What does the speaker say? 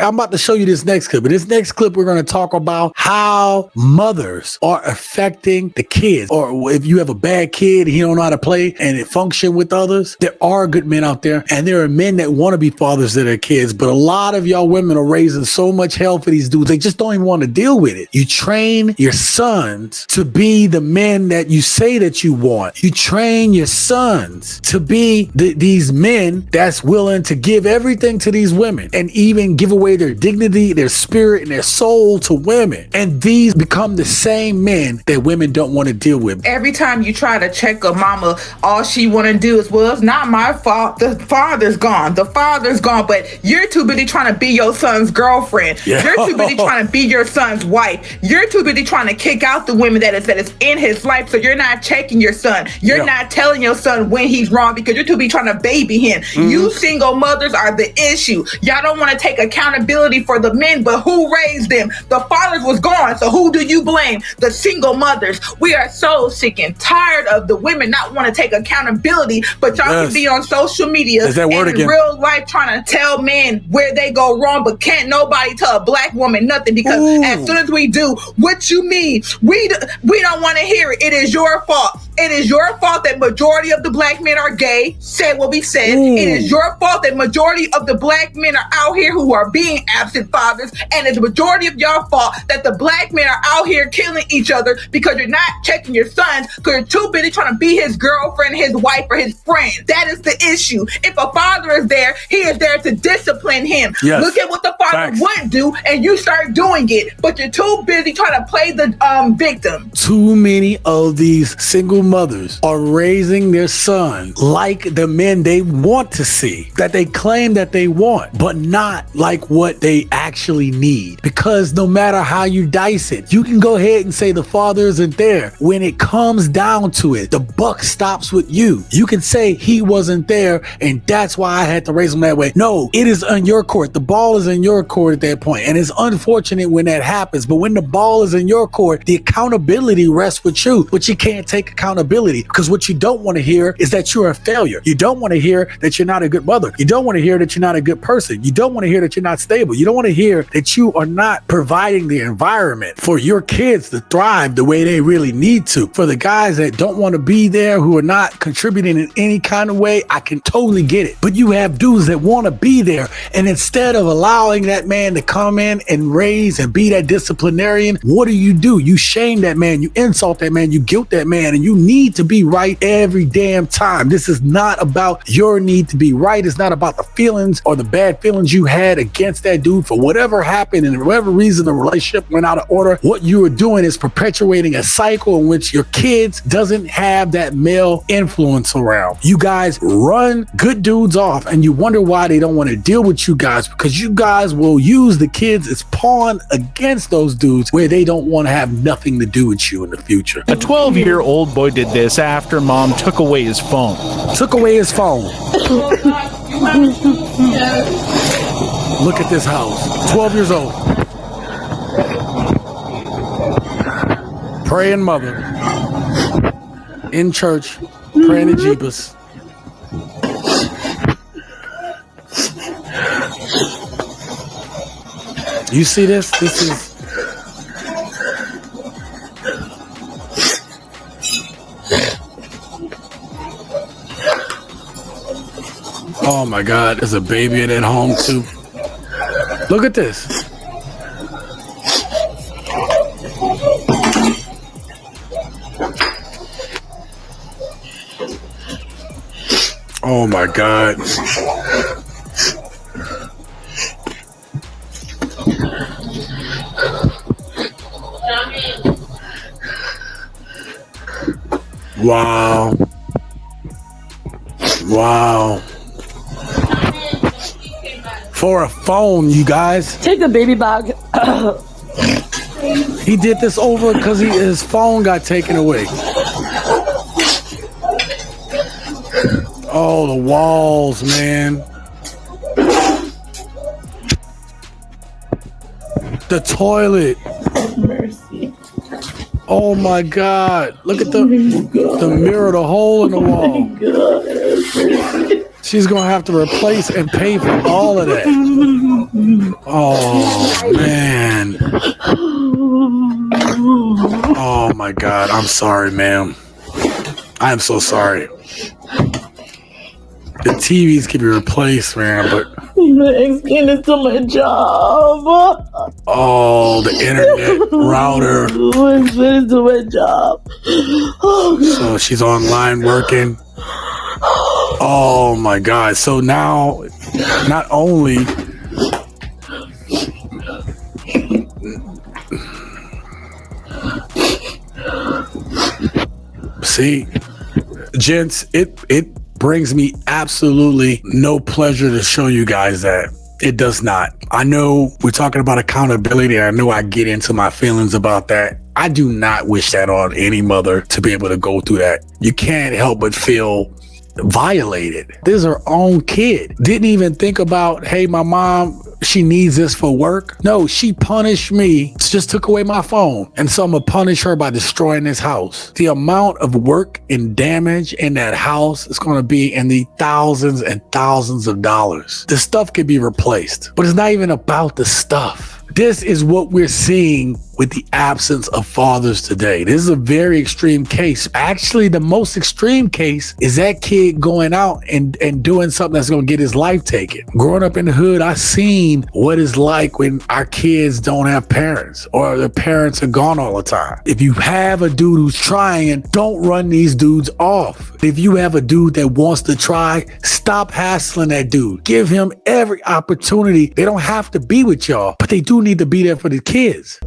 I'm about to show you this next clip. In this next clip, we're going to talk about how mothers are affecting the kids. Or if you have a bad kid, he don't know how to play and it function with others. There are good men out there, and there are men that want to be fathers to their kids. But a lot of y'all women are raising so much hell for these dudes. They just don't even want to deal with it. You train your sons to be the men that you say that you want. You train your sons to be these men that's willing to give everything to these women and even give away their dignity, their spirit, and their soul to women. And these become the same men that women don't want to deal with. Every time you try to check a mama, all she want to do is, well, it's not my fault. The father's gone. The father's gone. But you're too busy trying to be your son's girlfriend. Yeah. You're too busy trying to be your son's wife. You're too busy trying to kick out the women that is in his life. So you're not checking your son. You're not telling your son when he's wrong because you're too busy trying to baby him. You single mothers are the issue. Y'all don't want to take accountability for the men, but who raised them? The fathers was gone. So who do you blame? The single mothers. We are so sick and tired of the women not want to take accountability, but y'all can be on social media and in real life trying to tell men where they go wrong, but can't nobody tell a black woman nothing because as soon as we do, what you mean? We don't want to hear it. It is your fault. It is your fault that majority of the black men are gay. Said what we said. It is your fault that majority of the black men are out here who are being absent fathers, and it's the majority of your fault that the black men are out here killing each other because you're not checking your sons because you're too busy trying to be his girlfriend, his wife, or his friend. That is the issue. If a father is there, he is there to discipline him. Yes. Look at what the father wouldn't do, and you start doing it, but you're too busy trying to play the victim. Too many of these single mothers are raising their son like the men they want to see, that they claim that they want, but not like what they actually need. Because no matter how you dice it, you can go ahead and say the father isn't there. When it comes down to it, the buck stops with you. You can say he wasn't there and that's why I had to raise him that way. No, it is on your court. The ball is in your court at that point. And it's unfortunate when that happens. But when the ball is in your court, the accountability rests with you. But you can't take accountability because what you don't want to hear is that you're a failure. You don't want to hear that you're not a good mother. You don't want to hear that you're not a good person. You don't want to hear that you're not stable. You don't want to hear that you are not providing the environment for your kids to thrive the way they really need to. For the guys that don't want to be there, who are not contributing in any kind of way, I can totally get it. But you have dudes that want to be there, and instead of allowing that man to come in and raise and be that disciplinarian, what do? You shame that man, you insult that man, you guilt that man, and you need to be right every damn time. This is not about your need to be right. It's not about the feelings or the bad feelings you had against that dude for whatever happened and whatever reason the relationship went out of order. What you are doing is perpetuating a cycle in which your kids doesn't have that male influence around. You guys run good dudes off and you wonder why they don't want to deal with you guys, because you guys will use the kids as pawn against those dudes where they don't want to have nothing to do with you in the future. A 12-year-old boy did this after mom took away his phone. Took away his phone. Look at this house. 12 years old. Praying mother. In church. Praying to Jeebus. You see this? This is... Oh my God, there's a baby in that home too. Look at this. Oh my God. Wow. Wow. For a phone, you guys. Take the baby bag. He did this over because his phone got taken away. Oh, the walls, man. The toilet. Mercy. Oh my God. Look at the mirror, the hole in the wall. She's going to have to replace and pay for all of that. Oh, man. Oh, my God. I'm sorry, ma'am. I am so sorry. The TVs can be replaced, man, but... Explain it to my job. Oh, the internet router. Explain it to my job. So she's online working. Oh, my God. So now, not only... See, gents, it brings me absolutely no pleasure to show you guys that. It does not. I know we're talking about accountability. I know I get into my feelings about that. I do not wish that on any mother to be able to go through that. You can't help but feel violated. This is her own kid. Didn't even think about, hey, my mom, she needs this for work. No, she punished me, just took away my phone. And so I'm gonna punish her by destroying this house. The amount of work and damage in that house is gonna be in the thousands and thousands of dollars. The stuff could be replaced, but it's not even about the stuff. This is what we're seeing with the absence of fathers today. This is a very extreme case. Actually, the most extreme case is that kid going out and doing something that's going to get his life taken. Growing up in the hood, I've seen what it's like when our kids don't have parents or their parents are gone all the time. If you have a dude who's trying, don't run these dudes off. If you have a dude that wants to try, stop hassling that dude. Give him every opportunity. They don't have to be with y'all, but they do need to be there for the kids.